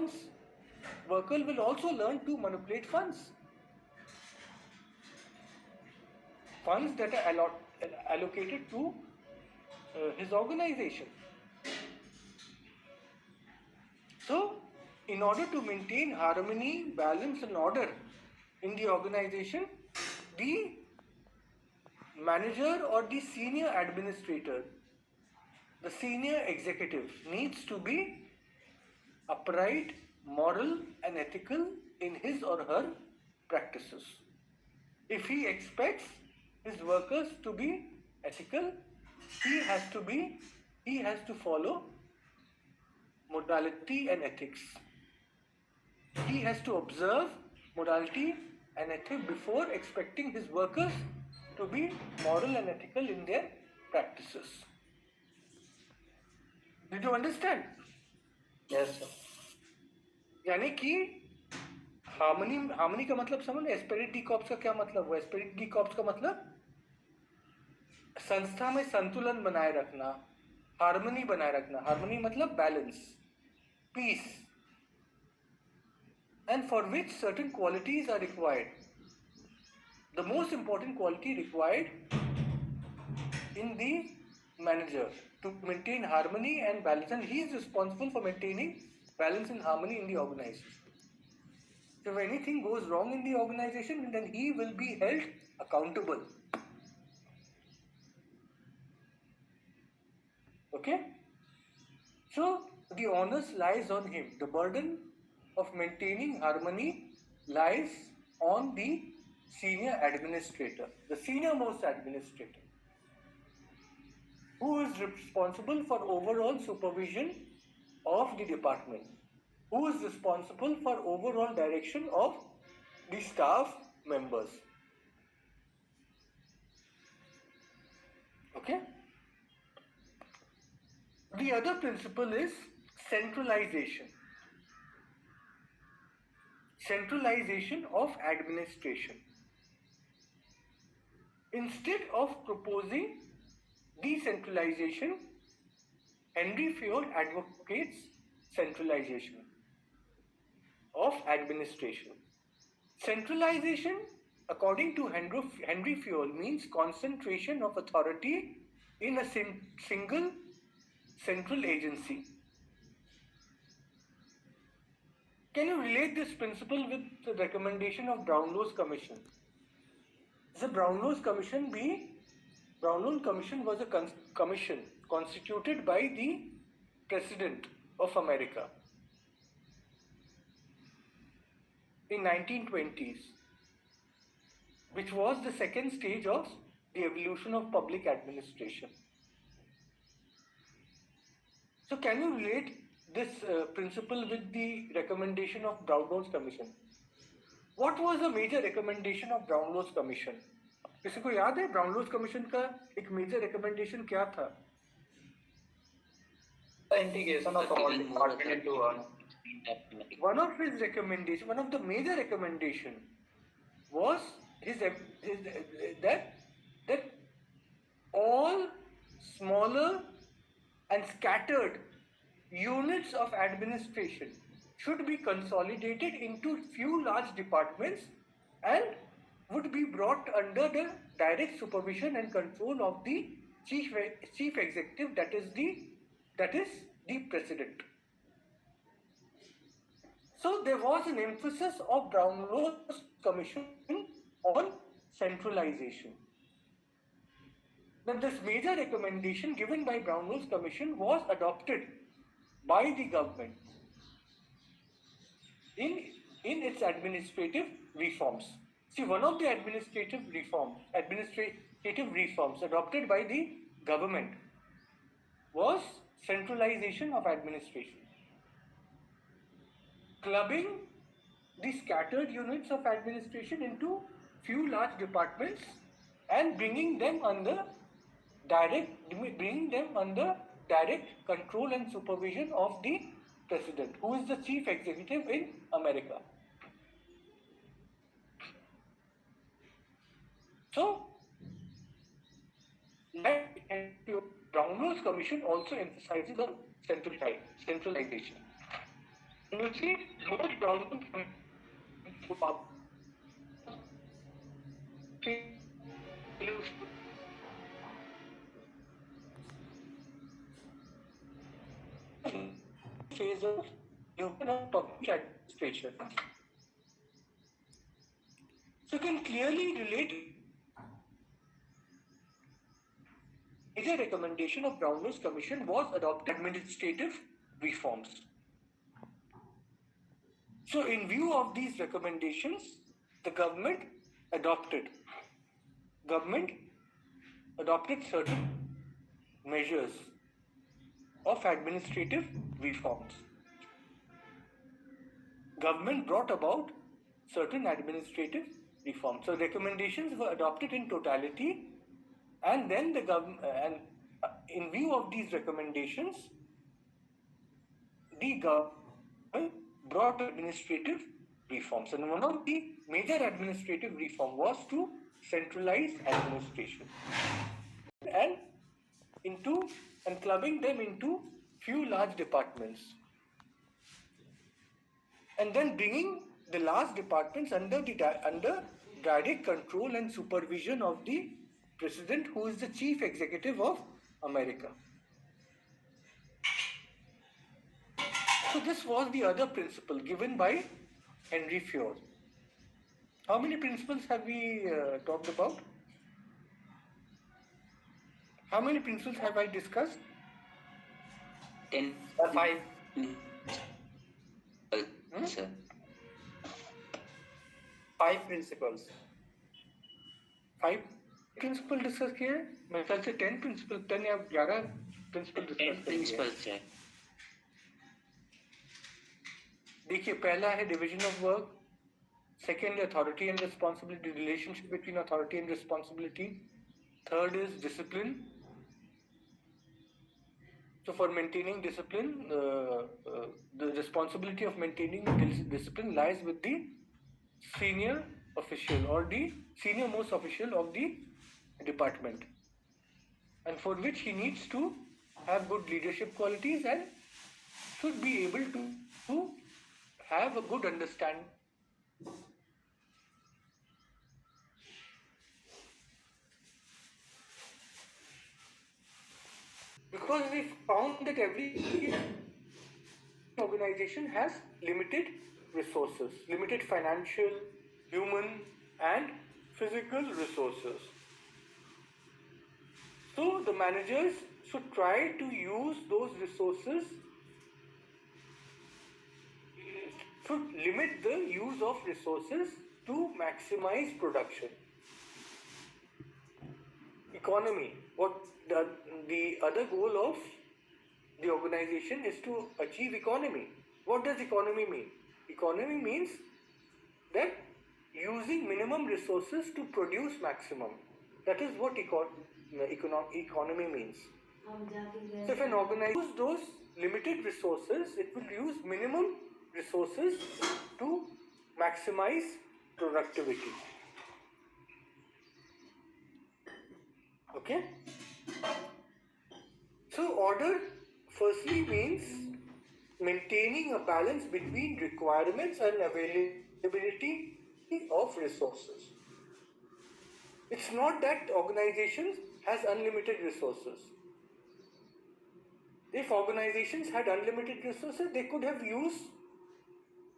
funds. Worker will also learn to manipulate funds. Funds that are allocated to his organization. So, in order to maintain harmony, balance and order in the organization, the manager or the senior administrator, the senior executive needs to be upright, moral and ethical in his or her practices. If he expects his workers to be ethical, he has to follow morality and ethics. He has to observe morality and ethics before expecting his workers to be moral and ethical in their practices. Did you understand? Yes, sir. यानी कि harmony का मतलब समझ, Spirit D corps का क्या मतलब हुआ? Spirit D corps का मतलब संस्था में संतुलन बनाए रखना, हार्मनी बनाए रखना. हार्मनी मतलब balance, peace, and for which certain qualities are required. The most important quality required in the manager to maintain harmony and balance, and he is responsible for maintaining balance and harmony in the organization. So if anything goes wrong in the organization, then he will be held accountable. Okay? So the onus lies on him. The burden of maintaining harmony lies on the senior administrator, the senior most administrator, who is responsible for overall supervision of the department, who is responsible for overall direction of the staff members. Okay? The other principle is centralization. Centralization of administration. Instead of proposing decentralization, Henry Fayol advocates centralization of administration. Centralization, according to Henry Fayol, means concentration of authority in a single central agency. Can you relate this principle with the recommendation of Brownlow's Commission? The Brownlow's Commission was a commission constituted by the President of America in 1920s, which was the second stage of the evolution of public administration. So can you relate this principle with the recommendation of Brownlow's Commission? What was the major recommendation of Brownlow's Commission? किसी को याद है Brownlow's Commission का एक major recommendation क्या था? The integration of all departments into one. One of his recommendation, one of the major recommendation was that all smaller and scattered units of administration should be consolidated into few large departments and would be brought under the direct supervision and control of the chief executive, that is the president. So there was an emphasis of Brownlow's Commission on centralization. Now this major recommendation given by Brownlow's Commission was adopted by the government in its administrative reforms. See, one of the administrative reforms adopted by the government was centralization of administration, clubbing the scattered units of administration into few large departments and bringing them under direct control and supervision of the president, who is the chief executive in America. So, Brownlow's Commission also emphasizes on centralization. You see, more problems phase of human or public administration. So you can clearly relate major recommendation of Brownlow's commission was adopted administrative reforms. So in view of these recommendations, the adopted government adopted certain measures of administrative reforms. Government brought about certain administrative reforms. So recommendations were adopted in totality, and then the government, in view of these recommendations, the government brought administrative reforms. And one of the major administrative reform was to centralize administration and clubbing them into few large departments, and then bringing the large departments under direct control and supervision of the president, who is the chief executive of America. So this was the other principle given by Henry Ford. How many principles have we talked about? How many principles have I discussed? 10. 5. Sir. 5 principles. 5 principal discuss किए हैं मेरे ख्याल से 10 principal 10 या 11 principal discuss किए principles है. देखिए पहला है division of work, second authority and responsibility, relationship between authority and responsibility, third is discipline. So for maintaining discipline, the responsibility of maintaining discipline lies with the senior official or the senior most official of the department, and for which he needs to have good leadership qualities and should be able to have a good understanding. Because we found that every organization has limited resources, limited financial, human, and physical resources. So the managers should try to use those resources, should limit the use of resources to maximize production. Economy. What the other goal of the organization is to achieve economy. What does economy mean? Economy means that using minimum resources to produce maximum. That is what economy means. So if an organization uses those limited resources, it will use minimum resources to maximize productivity. Okay? So order firstly means maintaining a balance between requirements and availability of resources. It's not that organizations has unlimited resources. If organizations had unlimited resources, they could have used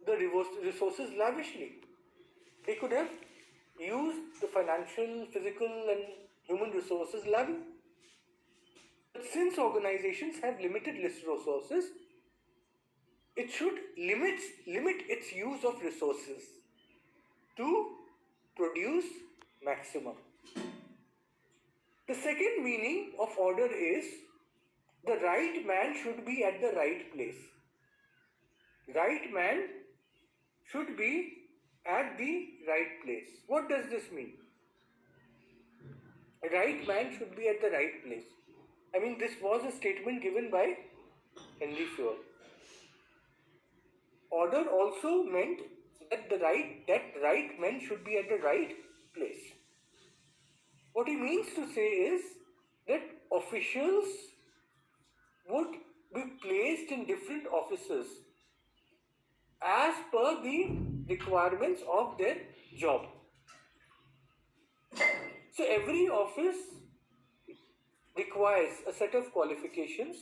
the resources lavishly. They could have used the financial, physical, and human resources lavishly. But since organizations have limited resources, it should limit its use of resources to produce maximum. The second meaning of order is the right man should be at the right place. Right man should be at the right place. What does this mean? Right man should be at the right place. I mean, this was a statement given by Henry Ford. Order also meant that right men should be at the right place. What he means to say is that officials would be placed in different offices per the requirements of their job. So every office requires a set of qualifications.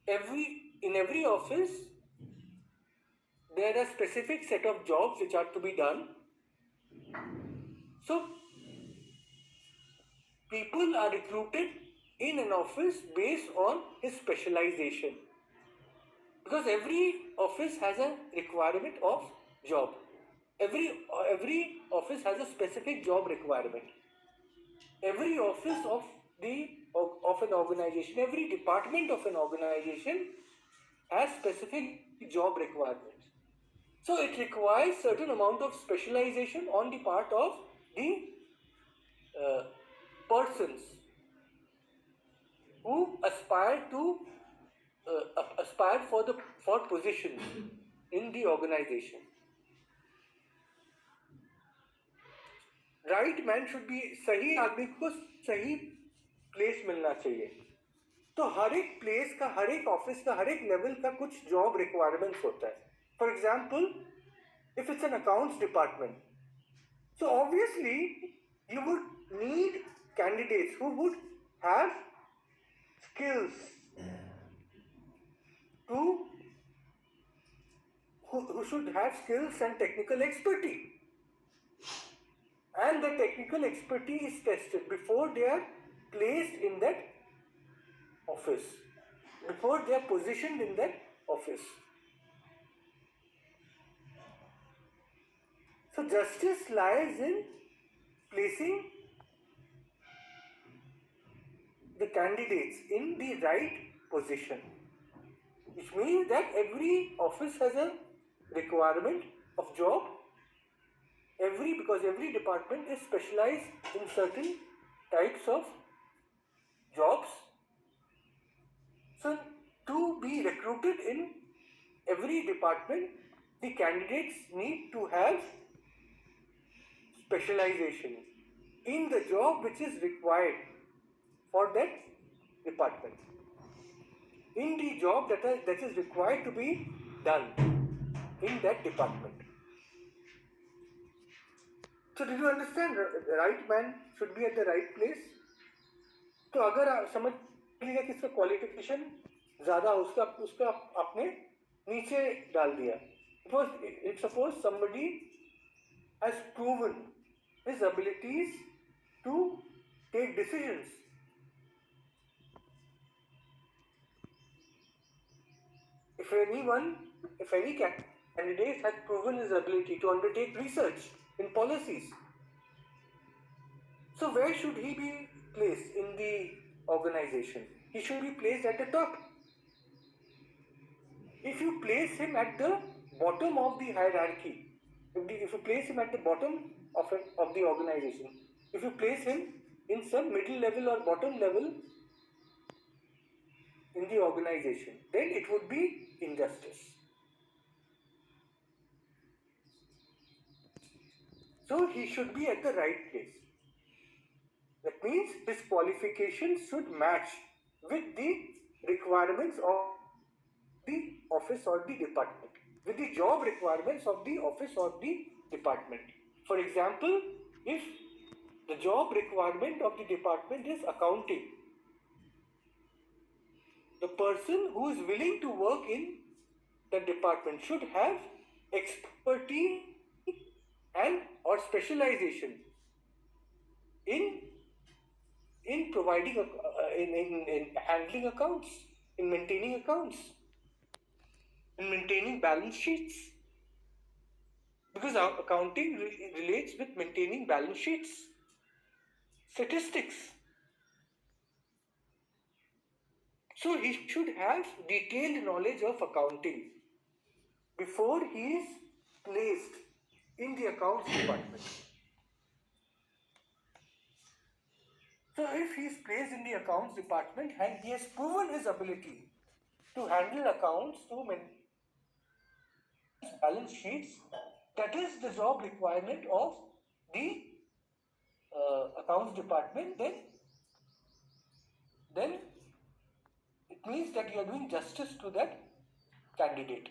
In every office, there are specific set of jobs which are to be done. So people are recruited in an office based on his specialization, because every office has a requirement of job. Every office has a specific job requirement. Every office of an organization, every department of an organization has specific job requirements. So it requires certain amount of specialization on the part of the persons who aspire for positions in the organization. Right man should be, सही आदमी को सही place मिलना चाहिए. तो हर एक place का, हर एक ऑफिस का, हर एक लेवल का कुछ जॉब रिक्वायरमेंट्स होता है. For example, if it's an accounts department, so obviously you would need candidates who would have skills who should have skills and technical expertise, and the technical expertise is tested before they are placed in that office, before they are positioned in that office. So justice lies in placing the candidates in the right position, which means that every office has a requirement of job, because every department is specialized in certain types of jobs. So to be recruited in every department, the candidates need to have specialization in the job which is required for that department, in the job that is required to be done in that department. So did you understand? Right man should be at the right place. तो अगर समझ लीजिए कि इसका qualification ज़्यादा, उसका आपने नीचे डाल दिया. Suppose somebody has proven his abilities to take decisions. If any candidate has proven his ability to undertake research in policies, so where should he be placed in the organization? He should be placed at the top. If you place him at the bottom of the hierarchy, if you place him at the bottom of the organization, if you place him in some middle level or bottom level in the organization, then it would be injustice. So he should be at the right place. That means his qualifications should match with the requirements of the office or the department, with the job requirements of the office or the department. For example, if the job requirement of the department is accounting, the person who is willing to work in the department should have expertise and or specialization in providing in handling accounts, in maintaining accounts, in maintaining balance sheets, because accounting relates with maintaining balance sheets, statistics. So he should have detailed knowledge of accounting before he is placed in the accounts department. So if he is placed in the accounts department and he has proven his ability to handle accounts, to maintain balance sheets, that is the job requirement of the accounts department, then it means that you are doing justice to that candidate.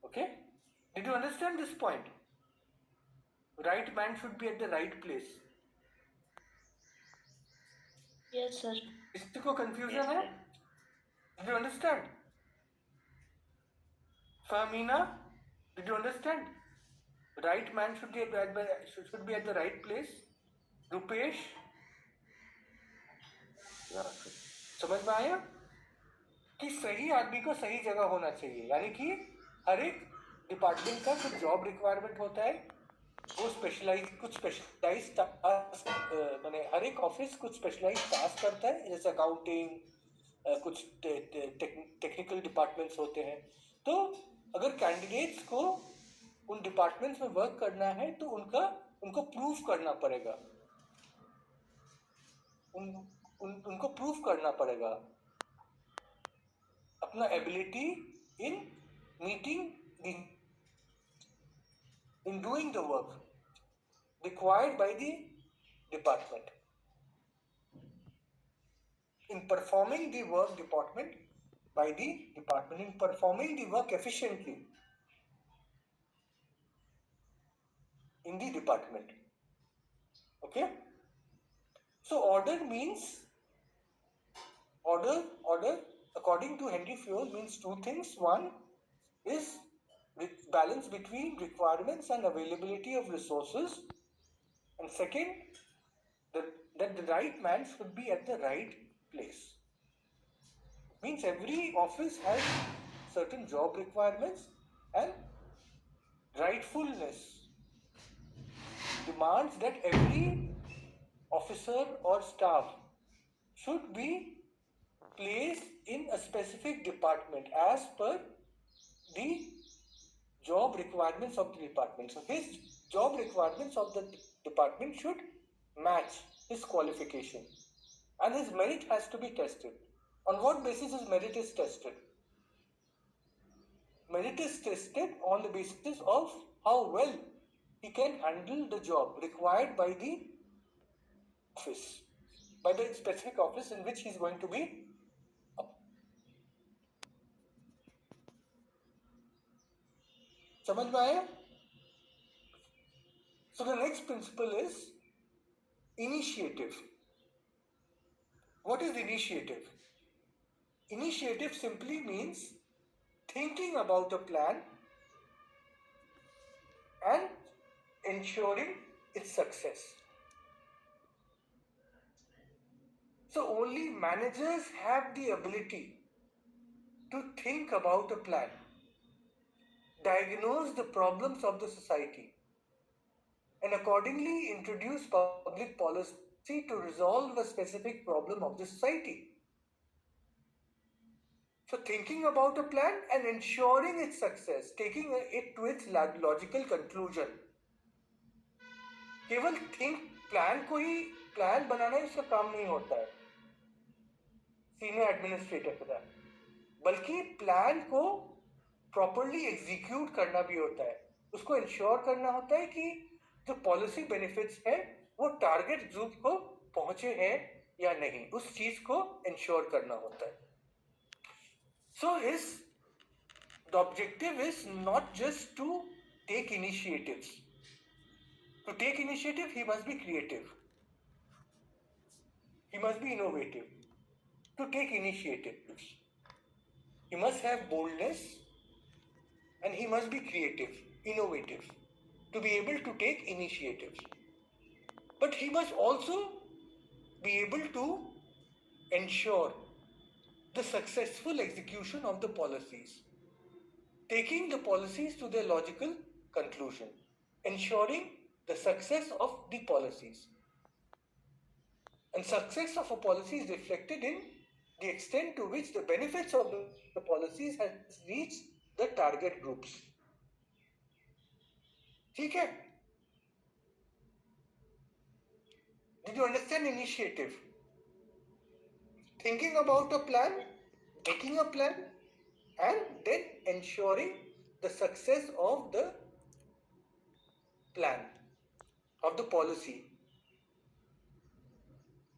Okay? Did you understand this point? Right man should be at the right place. Yes, sir. किसी को confusion Yes, है? sir. Did you understand? Fahmina, did you understand? Right man should be at the right place. Rupesh, समझ में आया कि सही आदमी को सही जगह होना चाहिए, यानी कि हर एक डिपार्टमेंट का कुछ जॉब रिक्वायरमेंट होता है, वो कुछ स्पेशलाइज टास्क, मैंने हर एक ऑफिस कुछ स्पेशलाइज टास्क करता है, जैसे अकाउंटिंग, कुछ टेक्निकल डिपार्टमेंट्स होते हैं. तो अगर कैंडिडेट्स को उन डिपार्टमेंट्स में वर्क करना है तो उनको प्रूव करना पड़ेगा, उनको प्रूव करना पड़ेगा अपना ability in meeting in doing the work required by the department, in performing the work department by the department, in performing the work efficiently in the department. Okay? So order means, order according to Henry Fayol means two things. One is balance between requirements and availability of resources, and second, that the right man should be at the right place. Means every office has certain job requirements, and rightfulness demands that every officer or staff should be placed in a specific department as per the job requirements of the department. So his job requirements of the department should match his qualification, and his merit has to be tested. On what basis his merit is tested? Merit is tested on the basis of how well he can handle the job required by the office, by the specific office in which he is going to be. समझ में आया? So the next principle is initiative. What is initiative? Initiative simply means thinking about a plan and ensuring its success. So only managers have the ability to think about a plan, diagnose the problems of the society, and accordingly introduce public policy to resolve a specific problem of the society. So thinking about a plan and ensuring its success, taking it to its logical conclusion. केवल plan को ही plan बनाना इसका काम नहीं होता है senior administrator का, बल्कि plan को प्रॉपरली एग्जीक्यूट करना भी होता है. उसको इंश्योर करना होता है कि जो पॉलिसी बेनिफिट्स है वो टारगेट ग्रुप को पहुंचे हैं या नहीं, उस चीज को इंश्योर करना होता है. So the objective is not just to take initiatives. To take initiative, he must be creative. He must be innovative. To take initiatives, he must have boldness, and he must be creative, innovative, to be able to take initiatives. But he must also be able to ensure the successful execution of the policies, taking the policies to their logical conclusion, ensuring the success of the policies. And success of a policy is reflected in the extent to which the benefits of the policies has reached the target groups. ठीक है? Did you understand initiative? Thinking about a plan, making a plan, and then ensuring the success of the plan, of the policy.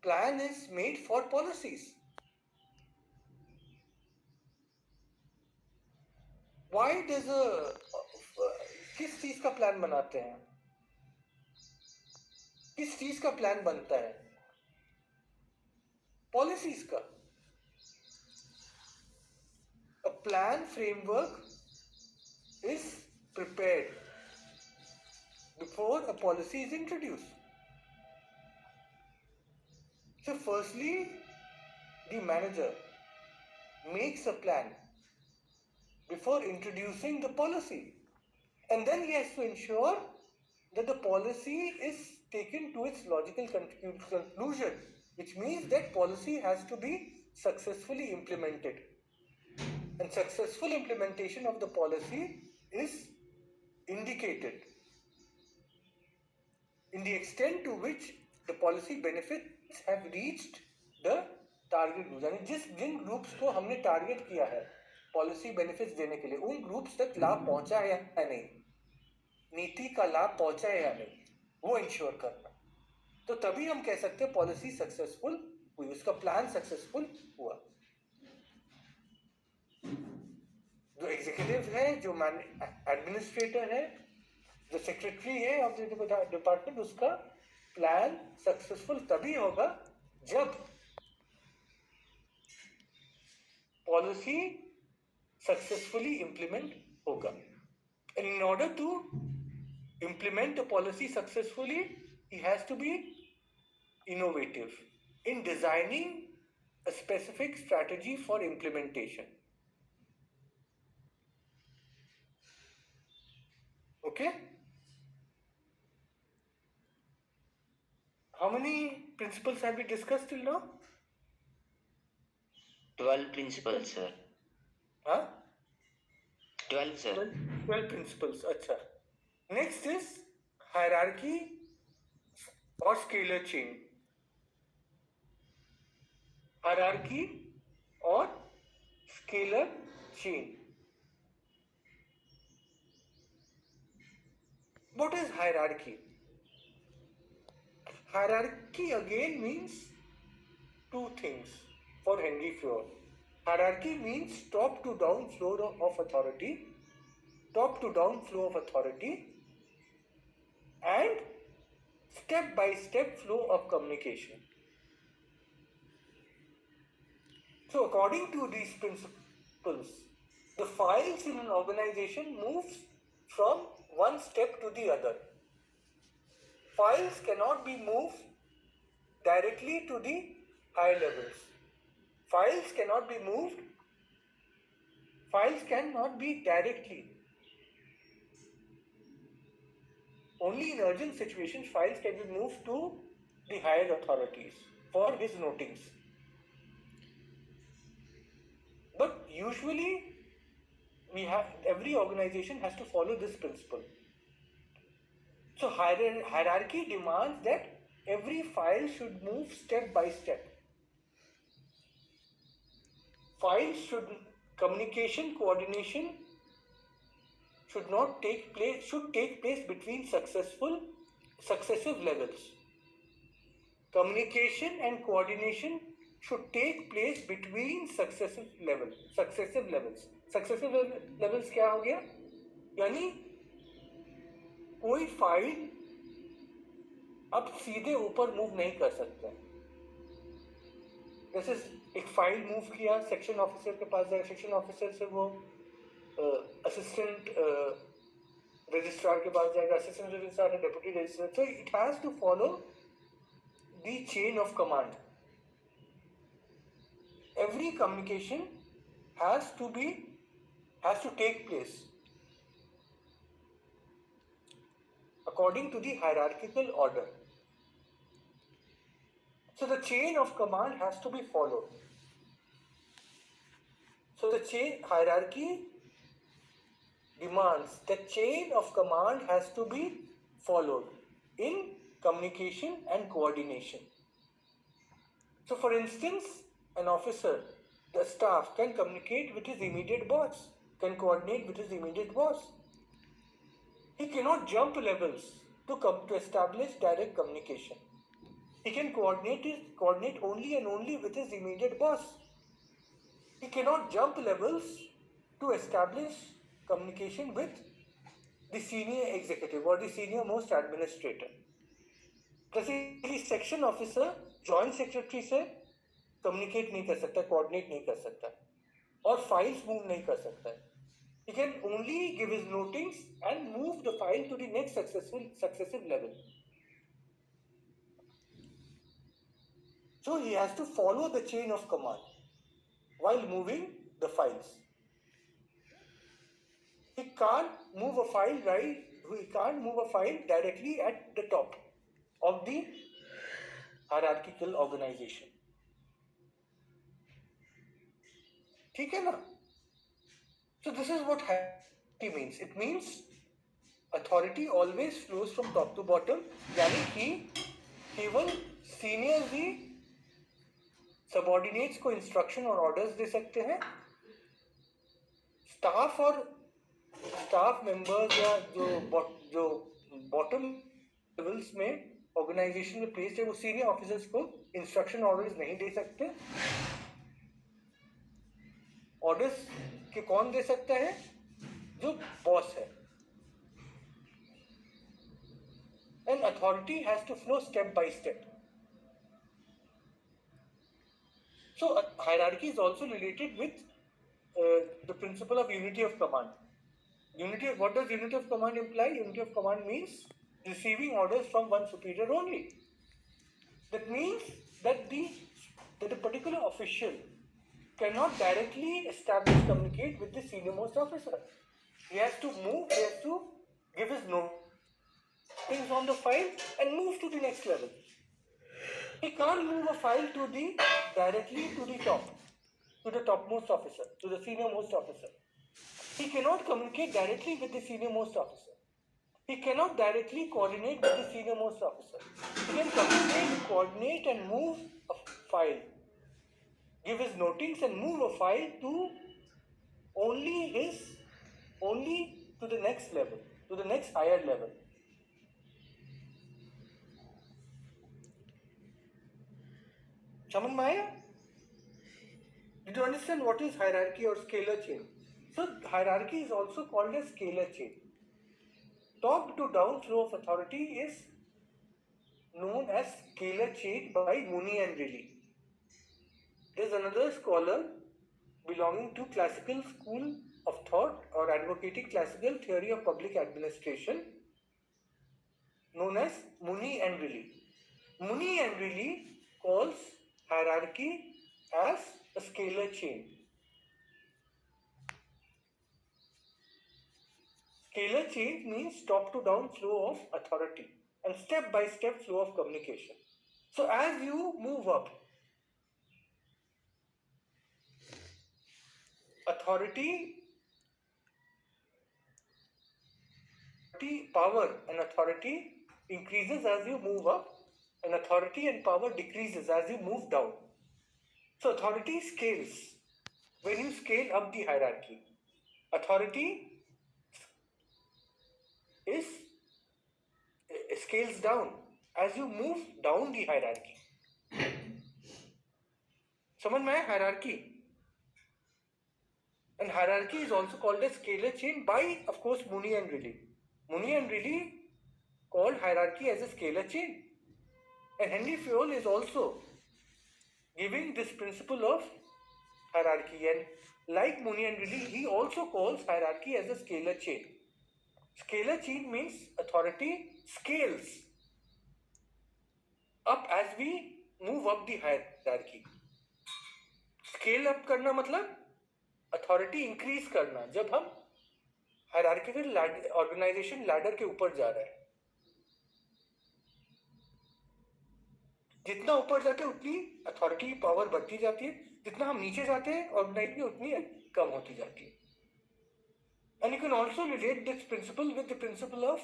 Plan is made for policies. Why does किस चीज का plan बनाते हैं? किस चीज का प्लान बनता है? पॉलिसीज का. A plan framework is prepared before a policy is introduced. So firstly, the manager makes a plan before introducing the policy, and then he has to ensure that the policy is taken to its logical conclusion, which means that policy has to be successfully implemented, and successful implementation of the policy is indicated in the extent to which the policy benefits have reached the target groups. यानी जिन groups को हमने target किया है policy benefits देने के लिए, उन groups तक लाभ पहुंचा है या नहीं, नीति का लाभ पहुंचा है या नहीं, वो इंश्योर करना. तो तभी हम कह सकते हैं पॉलिसी सक्सेसफुल हुई, उसका प्लान सक्सेसफुल हुआ. जो एग्जीक्यूटिव है, जो एडमिनिस्ट्रेटर है, जो सेक्रेटरी है ऑफ द डिपार्टमेंट, उसका प्लान सक्सेसफुल तभी होगा जब पॉलिसी सक्सेसफुली इंप्लीमेंट होगा. And in order to implement the policy successfully, he has to be innovative in designing a specific strategy for implementation. Okay? How many principles have we discussed till now? 12 principles, sir. Huh? 12, sir. 12 principles. Acha. Next is hierarchy or scalar chain. Hierarchy or scalar chain. What is hierarchy? Hierarchy again means two things for Henry Ford. Hierarchy means top to down flow of authority, top to down flow of authority, and step by step flow of communication. So according to these principles, the files in an organization moves from one step to the other. Files cannot be moved directly to the higher levels. Files cannot be moved. Files cannot be directly. Only in urgent situations, files can be moved to the higher authorities for his notings. But usually, every organization has to follow this principle. So hierarchy demands that every file should move step by step. Communication, coordination should take place between successive levels. Communication and coordination should take place between successive levels. Successive levels क्या हो गया? यानी कोई file अब सीधे ऊपर move नहीं कर सकता. जैसे एक फाइल मूव किया, सेक्शन ऑफिसर के पास जाएगा, सेक्शन ऑफिसर से वो असिस्टेंट रजिस्ट्रार के पास जाएगा, assistant registrar deputy registrar. So it has to follow the chain of command. Every communication has to take place according to the hierarchical order. So the chain of command has to be followed. So the hierarchy demands the chain of command has to be followed in communication and coordination. So for instance, an officer, the staff can communicate with his immediate boss, can coordinate with his immediate boss. He cannot jump levels to establish direct communication. He can coordinate only and only with his immediate boss. He cannot jump levels to establish communication with the senior executive or the senior most administrator. जैसे section officer joint secretary से communicate नहीं कर सकता, coordinate नहीं कर सकता और files move नहीं कर सकता. He can only give his notings and move the file to the next successive level. So he has to follow the chain of command while moving the files. He can't move a file directly at the top of the hierarchical organization. ठीक है ना? So this is what hierarchy means. It means authority always flows from top to bottom. यानी कि केवल senior ही subordinates को instruction और orders दे सकते हैं. स्टाफ मेंबर्स या जो बॉटम लेवल्स में ऑर्गेनाइजेशन में प्लेस्ड है वो सीनियर ऑफिसर्स को इंस्ट्रक्शन ऑर्डर्स नहीं दे सकते. ऑर्डर्स के कौन दे सकता है? जो बॉस है. And authority has to flow step by step. So hierarchy is also related with the principle of unity of command. What does unity of command imply? Unity of command means receiving orders from one superior only. That means that a particular official cannot directly communicate with the senior most officer. He has to give his notings on the file and move to the next level. He can't move a file directly to the top, to the topmost officer, to the senior most officer. He cannot communicate directly with the senior most officer. He cannot directly coordinate with the senior most officer. He can communicate, coordinate and move a file, give his notings and move a file to only to the next level, to the next higher level. समझ में आया? Did you understand what is hierarchy or scalar chain? So hierarchy is also called a scalar chain. Top to down flow of authority is known as scalar chain by Mooney and Riley. There is another scholar belonging to classical school of thought or advocating classical theory of public administration known as Mooney and Riley. Mooney and Riley calls hierarchy as a scalar chain. Scalar chain means top to down flow of authority and step by step flow of communication. So as you move up, power and authority increases as you move up, and authority and power decreases as you move down. So authority scales when you scale up the hierarchy. Authority scales down as you move down the hierarchy. समझ में आया hierarchy? And hierarchy is also called a scalar chain by, of course, Mooney and Riley. Mooney and Riley called hierarchy as a scalar chain. And Henry Fayol is also giving this principle of hierarchy. And like Mooney and Riley, he also calls hierarchy as a scalar chain. Scalar chain means authority scales up as we move up the hierarchy. Scale up करना मतलब authority increase करना जब हम hierarchical organisation ladder के ऊपर जा रहे हैं. जितना ऊपर जाते हैं उतनी अथॉरिटी की पावर बढ़ती जाती है, जितना हम नीचे जाते हैं ऑर्गेनाइजेशन उतनी कम होती जाती है. And you can also relate this principle with the principle of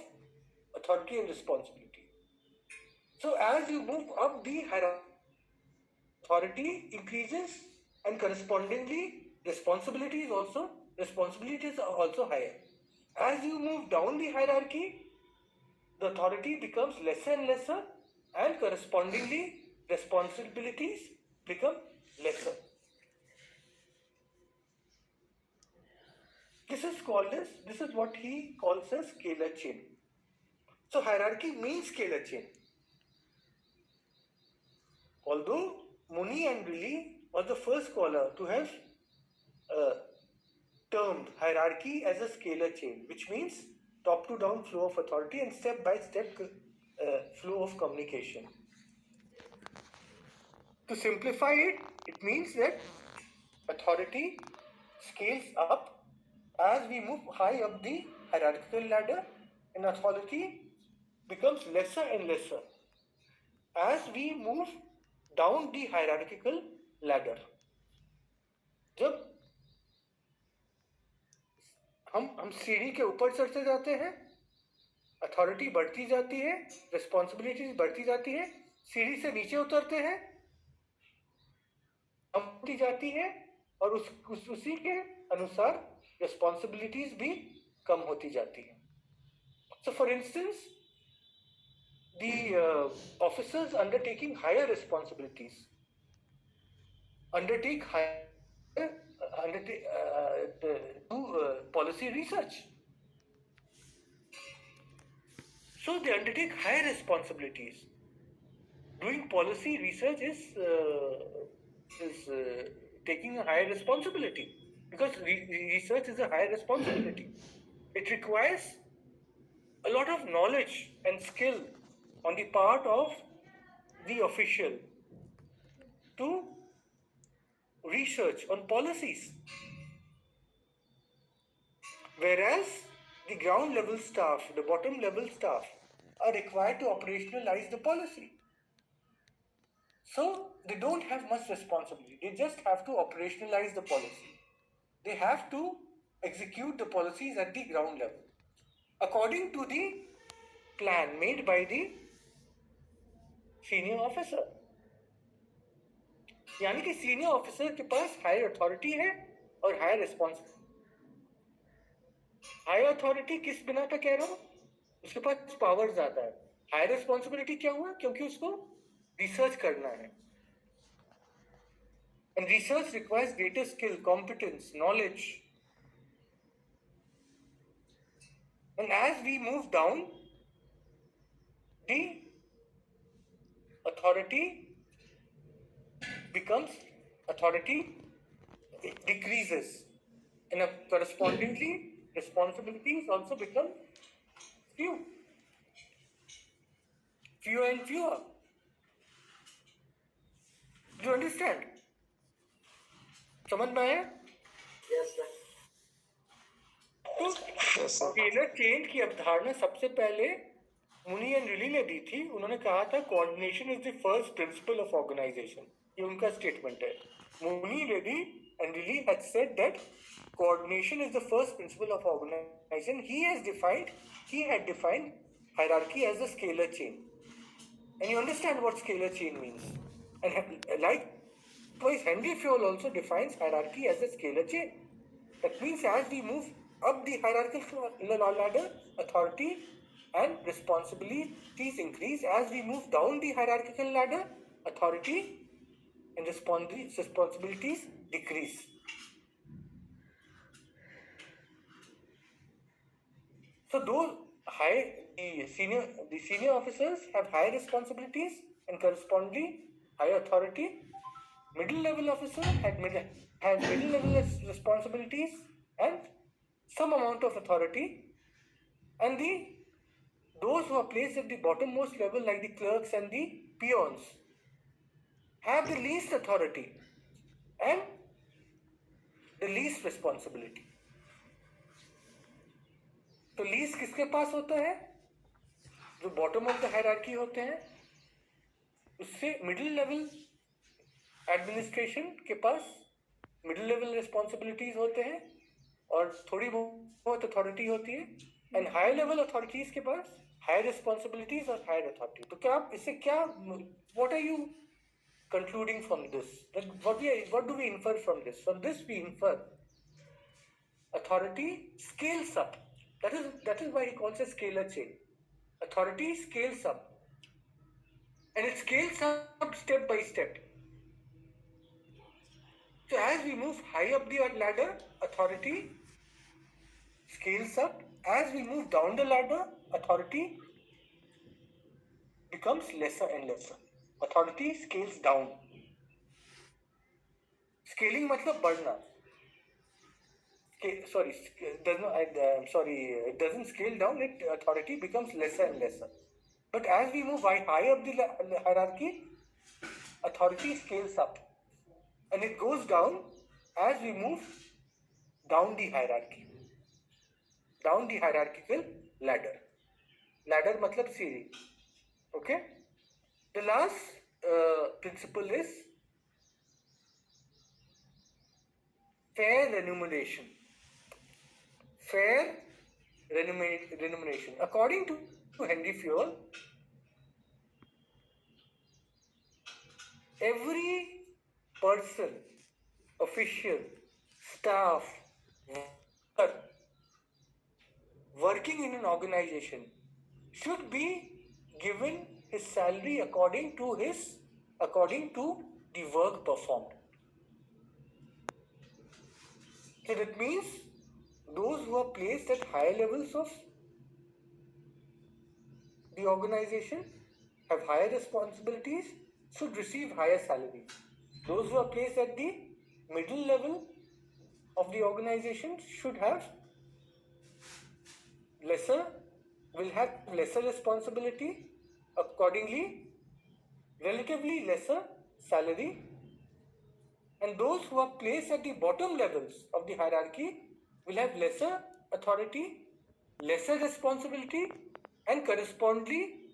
authority and responsibility. So as you move up the hierarchy, authority increases and correspondingly responsibilities are also higher. As you move down the hierarchy, the authority becomes lesser and lesser, and correspondingly responsibilities become lesser. This is what he calls a scalar chain. So hierarchy means scalar chain. Although Muni and Riley was the first scholar to have termed hierarchy as a scalar chain, which means top to down flow of authority and step by step flow of communication. To simplify it, it means that authority scales up as we move high up the hierarchical ladder, and authority becomes lesser and lesser as we move down the hierarchical ladder. जब हम सीढ़ी के ऊपर चढ़ते जाते हैं, authority बढ़ती जाती है, रिस्पॉन्सिबिलिटीज बढ़ती जाती है, सीढ़ी से नीचे उतरते हैं, बढ़ती जाती है, और उसी के अनुसार रिस्पॉन्सिबिलिटीज भी कम होती जाती है. So for instance, the officers undertaking higher responsibilities undertake policy research. So they undertake higher responsibilities. Doing policy research is taking a higher responsibility, because research is a higher responsibility. It requires a lot of knowledge and skill on the part of the official to research on policies. Whereas the ground level staff, the bottom level staff, are required to operationalize the policy. So they don't have much responsibility. They just have to operationalize the policy. They have to execute the policies at the ground level according to the plan made by the senior officer. यानी कि senior officer के पास higher authority है और higher responsibility. Higher authority किस बिना पे कह रहा हूं? उसके पास पावर ज्यादा है. हायर रिस्पॉन्सिबिलिटी क्या हुआ? क्योंकि उसको रिसर्च करना है. And research requires greater skill, competence, knowledge. And as we move down, the authority decreases, and correspondingly responsibilities also become fewer and fewer. Do you understand? समझ में आया? Yes, sir. तो स्केलर चेन की अवधारणा सबसे पहले मुनी एंड रिली ने दी थी. उन्होंने कहा था coordination is the first principle of organisation. ये उनका स्टेटमेंट है. Muni, really and really had said that coordination is the first principle of organization. He had defined hierarchy as a scalar chain. And you understand what scalar chain means. And likewise, Henry Fayol also defines hierarchy as a scalar chain. That means as we move up the hierarchical ladder, authority and responsibilities increase. As we move down the hierarchical ladder, authority and responsibilities decrease. So the senior officers have higher responsibilities and correspondingly higher authority. Middle level officers had middle level responsibilities and some amount of authority, and those who are placed at the bottommost level, like the clerks and the peons, have the least authority and the least responsibility. तो lease किसके पास होता है? जो bottom of the hierarchy होते हैं, उससे middle level administration के पास middle level responsibilities होते हैं और थोड़ी बहुत अथॉरिटी होती है. एंड हायर लेवल अथॉरिटीज के पास हायर रिस्पॉन्सिबिलिटीज और हायर अथॉरिटी. तो क्या आप इससे क्या, what are you concluding from this? What do we infer from this? From this we infer authority scales up. That is why he calls it scalar chain. Authority scales up, and it scales up step by step. So as we move high up the ladder, authority scales up. As we move down the ladder, authority becomes lesser and lesser. Authority scales down. Scaling मतलब बढ़ना. It doesn't scale down. Authority becomes lesser and lesser. But as we move high up the hierarchy, authority scales up, and it goes down as we move down the hierarchy, down the hierarchical ladder. Ladder matlab seedhi. Okay. The last principle is fair remuneration. Fair remuneration. According to Henry Fayol, every person, official, staff, worker working in an organization should be given his salary according to the work performed. So that means those who are placed at higher levels of the organization have higher responsibilities should receive higher salaries. Those who are placed at the middle level of the organization should have will have lesser responsibility, accordingly relatively lesser salary, and those who are placed at the bottom levels of the hierarchy will have lesser authority, lesser responsibility, and correspondingly